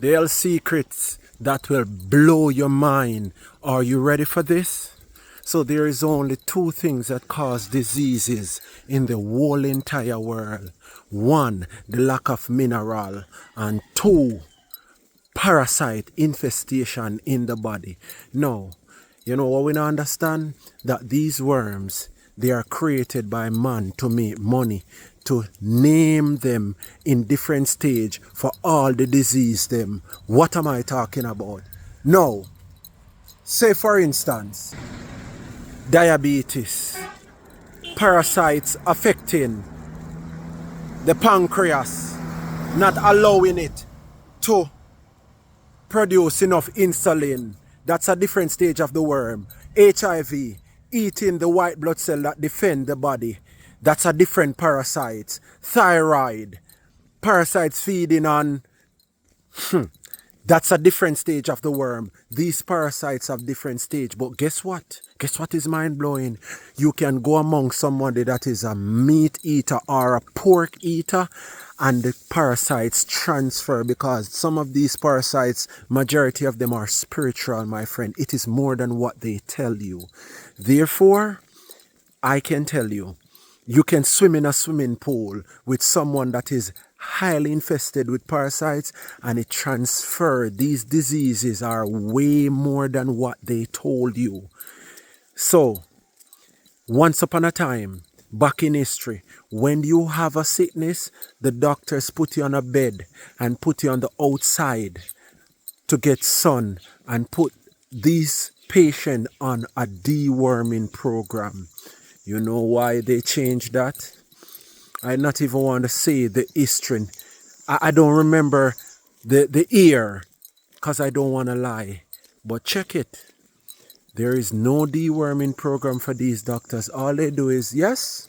The health secrets that will blow your mind. Are you ready for this? So there is only two things that cause diseases in the whole entire world. One, the lack of mineral, and two, parasite infestation in the body. Now, you know what we don't understand? That these worms, they are created by man to make money, to name them in different stage for all the disease them. What am I talking about? Now, say for instance, diabetes, parasites affecting the pancreas, not allowing it to produce enough insulin. That's a different stage of the worm. HIV, eating the white blood cell that defend the body. That's a different parasite. Thyroid, parasites feeding on, that's a different stage of the worm. These parasites have different stage. But guess what? Guess what is mind-blowing? You can go among somebody that is a meat eater or a pork eater, and the parasites transfer, because some of these parasites, majority of them are spiritual, my friend. It is more than what they tell you. Therefore, I can tell you, you can swim in a swimming pool with someone that is highly infested with parasites, and it transfers. These diseases are way more than what they told you. So, once upon a time, back in history, when you have a sickness, the doctors put you on a bed and put you on the outside to get sun, and put these patients on a deworming program. You know why they changed that? I not even want to say the history. I don't remember the year, because I don't want to lie. But check it. There is no deworming program for these doctors. All they do is, yes,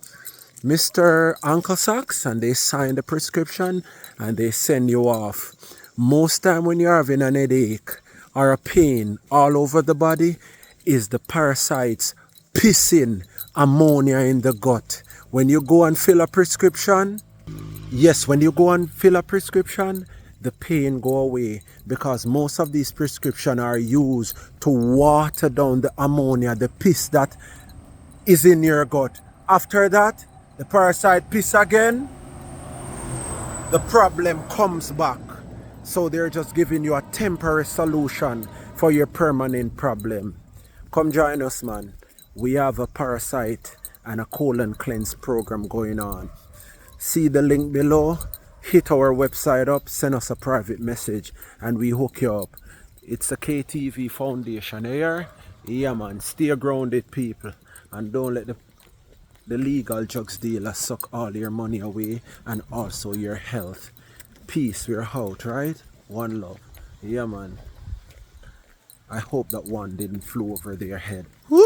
Mr. Uncle Socks, and they sign the prescription and they send you off. Most time when you're having an headache or a pain all over the body, is the parasites pissing ammonia in the gut. When you go and fill a prescription, yes, when you go and fill a prescription, the pain go away, because most of these prescriptions are used to water down the ammonia, the piss that is in your gut. After that, the parasite piss again, the problem comes back. So they're just giving you a temporary solution for your permanent problem. Come join us, man. We have a parasite and a colon cleanse program going on. See the link below, hit our website up, send us a private message, and we hook you up. It's a KTV Foundation here. Yeah, man, stay grounded, people, and don't let the legal drugs dealer suck all your money away, and also your health. Peace, we're out, right? One love. Yeah, man. I hope that one didn't flew over their head. Woo!